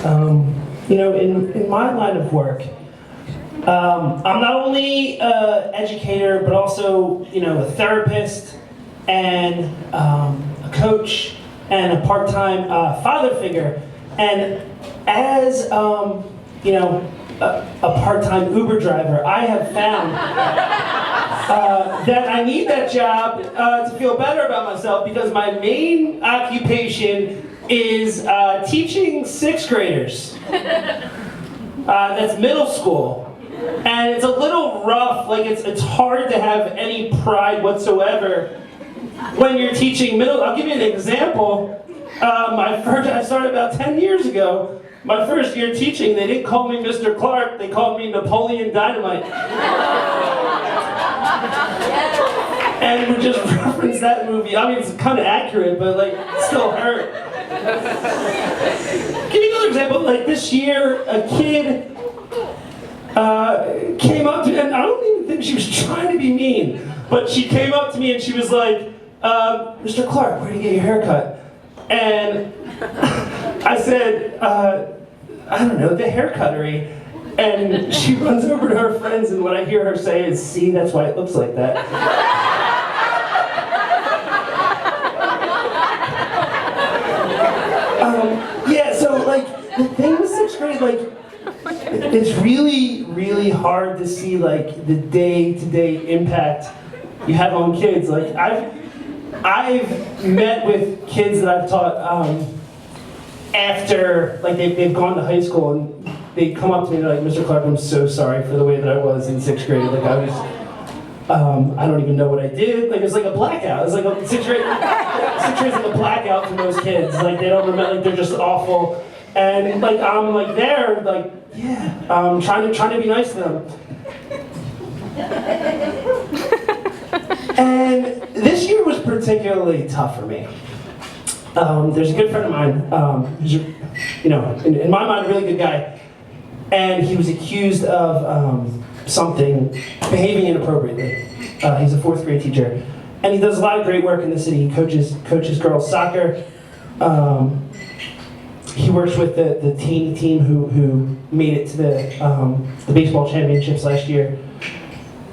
In my line of work, I'm not only an educator, but also, a therapist and a coach and a part-time father figure. And as, a part-time Uber driver, I have found that I need that job to feel better about myself, because my main occupation is teaching 6th graders. That's middle school. And it's a little rough, like it's hard to have any pride whatsoever when you're teaching middle. I'll give you an example. I started about 10 years ago. My first year teaching, they didn't call me Mr. Clark, they called me Napoleon Dynamite. And we just reference that movie. I mean, it's kind of accurate, but like, it still hurt. Give you another example. Like this year, a kid came up to me, and I don't even think she was trying to be mean, but she came up to me and she was like, Mr. Clark, where do you get your haircut? And I said, I don't know, the haircuttery. And she runs over to her friends, and what I hear her say is, see, that's why it looks like that. So like, the thing with 6th grade, like, it's really, really hard to see like the day-to-day impact you have on kids. Like I've met with kids that I've taught after, like they've gone to high school, and they come up to me and they're like, Mr. Clark, I'm so sorry for the way that I was in 6th grade. Like I was, I don't even know what I did. Like it was like a blackout. It was like a 6th grade. 6th grade's like a blackout for most kids. Like they don't remember. Like they're just awful. And like I'm like there, like yeah, trying to be nice to them. And this year was particularly tough for me. There's a good friend of mine, who's, in my mind, a really good guy, and he was accused of behaving inappropriately. He's a 4th grade teacher, and he does a lot of great work in the city. He coaches girls soccer. He works with the team who made it to the baseball championships last year.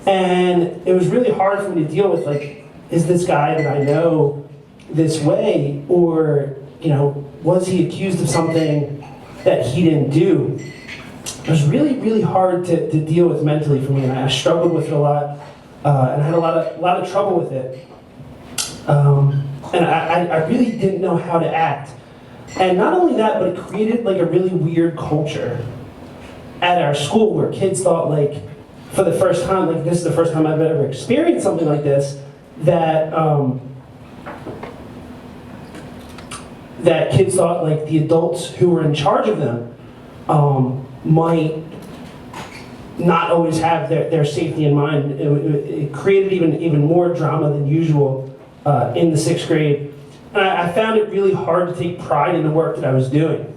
And it was really hard for me to deal with, like, is this guy that I know this way, or, was he accused of something that he didn't do? It was really, really hard to deal with mentally for me, and I struggled with it a lot, and I had a lot of trouble with it. And I really didn't know how to act. And not only that, but it created like a really weird culture at our school where kids thought, like, for the first time, like this is the first time I've ever experienced something like this, that that kids thought like the adults who were in charge of them might not always have their safety in mind. It created even more drama than usual in the 6th grade. And I found it really hard to take pride in the work that I was doing.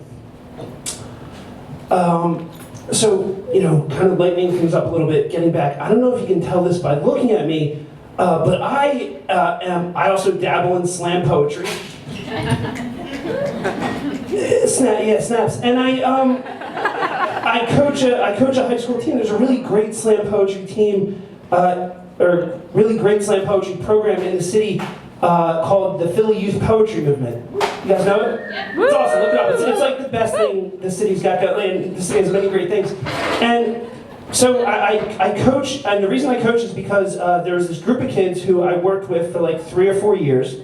So, kind of lightening things up a little bit, getting back, I don't know if you can tell this by looking at me, but I also dabble in slam poetry. Snaps. And I coach a high school team. There's a really great slam poetry team, or really great slam poetry program in the city called the Philly Youth Poetry Movement. You guys know it? It's awesome. Look it up. It's like the best thing the city's got going. And the city has many great things. And so I coach, and the reason I coach is because there was this group of kids who I worked with for like 3 or 4 years.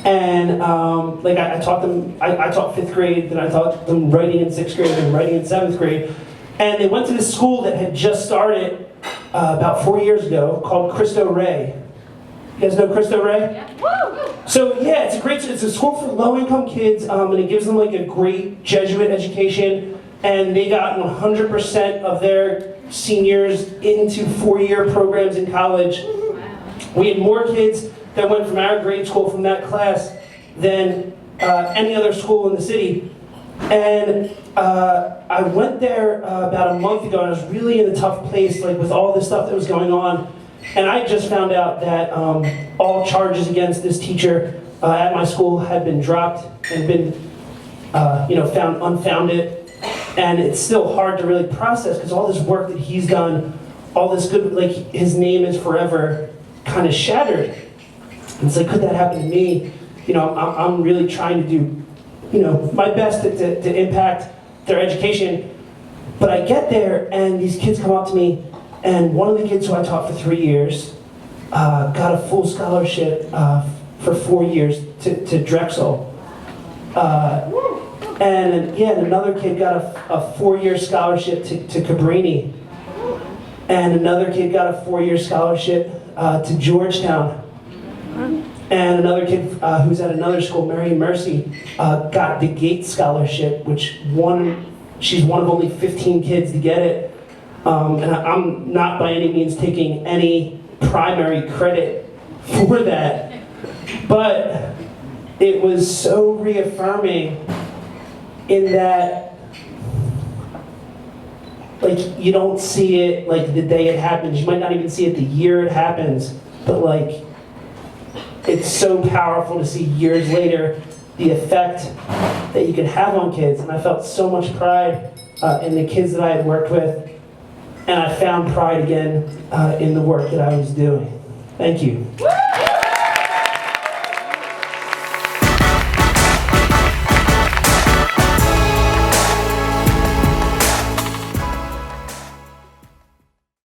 And I taught them, I taught 5th grade, then I taught them writing in 6th grade, and writing in 7th grade. And they went to this school that had just started about 4 years ago called Cristo Rey. You guys know Cristo Rey? Yeah. So yeah, it's a school for low-income kids, and it gives them like a great Jesuit education. And they got 100% of their seniors into 4-year programs in college. Wow. We had more kids that went from our grade school from that class than any other school in the city. And I went there about a month ago, and I was really in a tough place, like with all this stuff that was going on. And I just found out that all charges against this teacher at my school had been dropped and been unfound it, and it's still hard to really process because all this work that he's done, all this good, like his name is forever kind of shattered. And it's like, could that happen to me? I'm really trying to do, my best to impact their education. But I get there, and these kids come up to me, and one of the kids who I taught for 3 years got a full scholarship for 4 years to Drexel. And another kid got a 4-year scholarship to Cabrini. And another kid got a 4-year scholarship to Georgetown. And another kid who's at another school, Mary Mercy, got the Gates Scholarship, which she's one of only 15 kids to get it. And I'm not by any means taking any primary credit for that. But it was so reaffirming in that, like, you don't see it like the day it happens. You might not even see it the year it happens, but like, it's so powerful to see years later the effect that you can have on kids. And I felt so much pride in the kids that I had worked with, and I found pride again in the work that I was doing. Thank you.